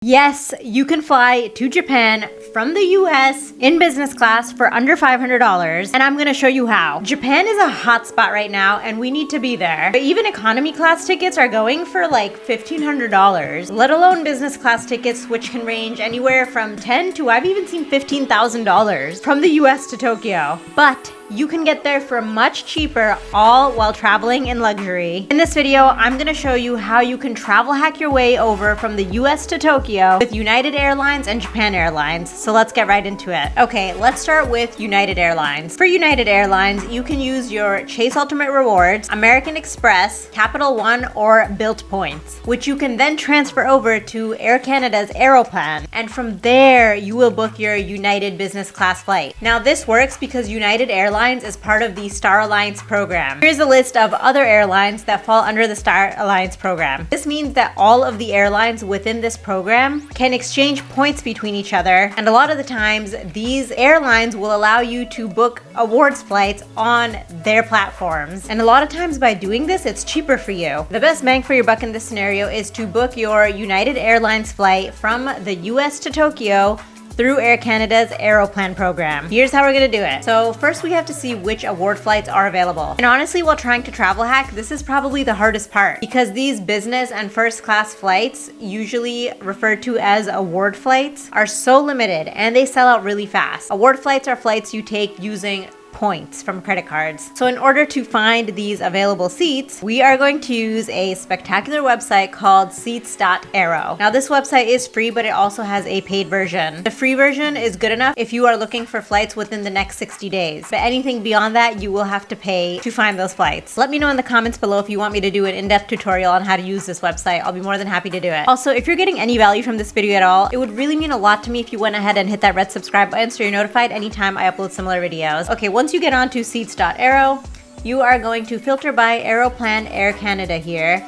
Yes, you can fly to Japan from the US in business class for under $500, and I'm gonna show you how. Japan is a hotspot right now, and we need to be there. But even economy class tickets are going for like $1,500, let alone business class tickets, which can range anywhere from $10,000 to I've even seen $15,000 from the US to Tokyo. But you can get there for much cheaper, all while traveling in luxury. In this video, I'm gonna show you how you can travel hack your way over from the US to Tokyo with United Airlines and Japan Airlines. So let's get right into it. Okay, let's start with United Airlines. For United Airlines, you can use your Chase Ultimate Rewards, American Express, Capital One, or Bilt points, which you can then transfer over to Air Canada's Aeroplan. And from there, you will book your United business class flight. Now this works because United Airlines is part of the Star Alliance program. Here's a list of other airlines that fall under the Star Alliance program. This means that all of the airlines within this program can exchange points between each other, and a lot of the times these airlines will allow you to book awards flights on their platforms. And a lot of times by doing this, it's cheaper for you. The best bang for your buck in this scenario is to book your United Airlines flight from the US to Tokyo through Air Canada's Aeroplan program. Here's how we're gonna do it. So first we have to see which award flights are available. And honestly, while trying to travel hack, this is probably the hardest part because these business and first class flights, usually referred to as award flights, are so limited and they sell out really fast. Award flights are flights you take using points from credit cards. So in order to find these available seats, we are going to use a spectacular website called seats.aero. Now this website is free, but it also has a paid version. The free version is good enough if you are looking for flights within the next 60 days. But anything beyond that, you will have to pay to find those flights. Let me know in the comments below if you want me to do an in-depth tutorial on how to use this website. I'll be more than happy to do it. Also, if you're getting any value from this video at all, it would really mean a lot to me if you went ahead and hit that red subscribe button so you're notified anytime I upload similar videos. Okay, once you get onto seats.aero, you are going to filter by Aeroplan Air Canada here.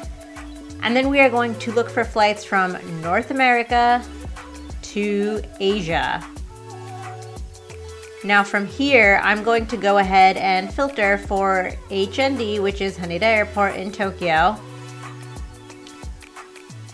And then we are going to look for flights from North America to Asia. Now from here, I'm going to go ahead and filter for HND, which is Haneda Airport in Tokyo.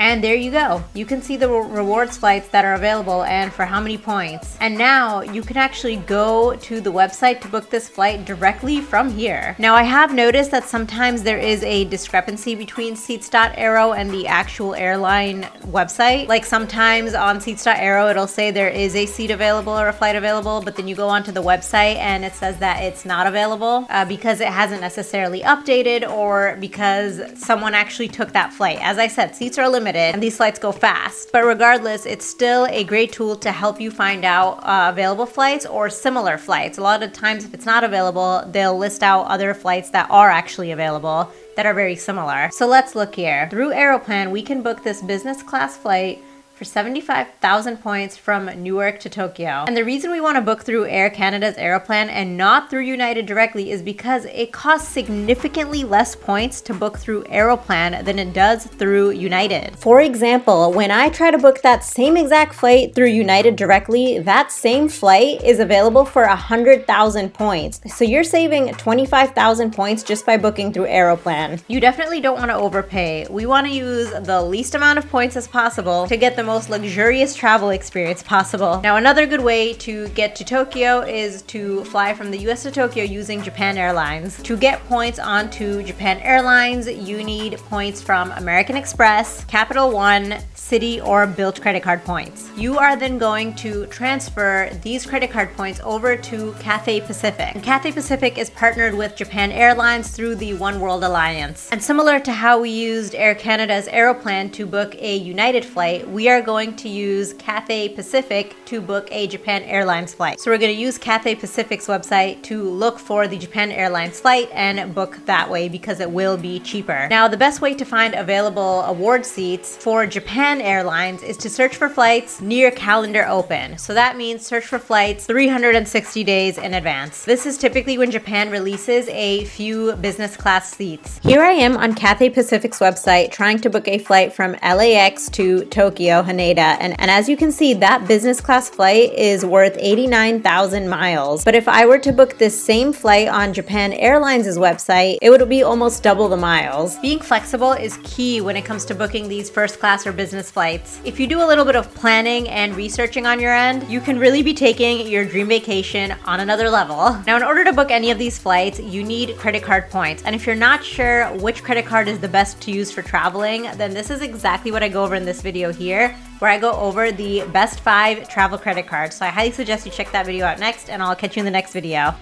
And there you go. You can see the rewards flights that are available and for how many points. And now you can actually go to the website to book this flight directly from here. Now I have noticed that sometimes there is a discrepancy between seats.aero and the actual airline website. Like sometimes on seats.aero it'll say there is a seat available or a flight available, but then you go onto the website and it says that it's not available because it hasn't necessarily updated or because someone actually took that flight. As I said, seats are limited and these flights go fast, but regardless, it's still a great tool to help you find out available flights or similar flights. A lot of times if it's not available, they'll list out other flights that are actually available that are very similar. So let's look here. Through Aeroplan, we can book this business class flight for 75,000 points from Newark to Tokyo. And the reason we want to book through Air Canada's Aeroplan and not through United directly is because it costs significantly less points to book through Aeroplan than it does through United. For example, when I try to book that same exact flight through United directly, that same flight is available for 100,000 points. So you're saving 25,000 points just by booking through Aeroplan. You definitely don't want to overpay. We want to use the least amount of points as possible to get the most luxurious travel experience possible. Now another good way to get to Tokyo is to fly from the US to Tokyo using Japan Airlines. To get points onto Japan Airlines, you need points from American Express, Capital One, Citi, or Bilt credit card points. You are then going to transfer these credit card points over to Cathay Pacific. And Cathay Pacific is partnered with Japan Airlines through the One World Alliance. And similar to how we used Air Canada's Aeroplan to book a United flight, we are going to use Cathay Pacific to book a Japan Airlines flight. So we're going to use Cathay Pacific's website to look for the Japan Airlines flight and book that way because it will be cheaper. Now the best way to find available award seats for Japan Airlines is to search for flights near calendar open. So that means search for flights 360 days in advance. This is typically when Japan releases a few business class seats. Here I am on Cathay Pacific's website trying to book a flight from LAX to Tokyo, Haneda, and as you can see, that business class flight is worth 89,000 miles. But if I were to book this same flight on Japan Airlines' website, it would be almost double the miles. Being flexible is key when it comes to booking these first class or business business flights. If you do a little bit of planning and researching on your end, you can really be taking your dream vacation on another level. Now, in order to book any of these flights, you need credit card points. And if you're not sure which credit card is the best to use for traveling, then this is exactly what I go over in this video here, where I go over the best 5 travel credit cards. So I highly suggest you check that video out next, and I'll catch you in the next video.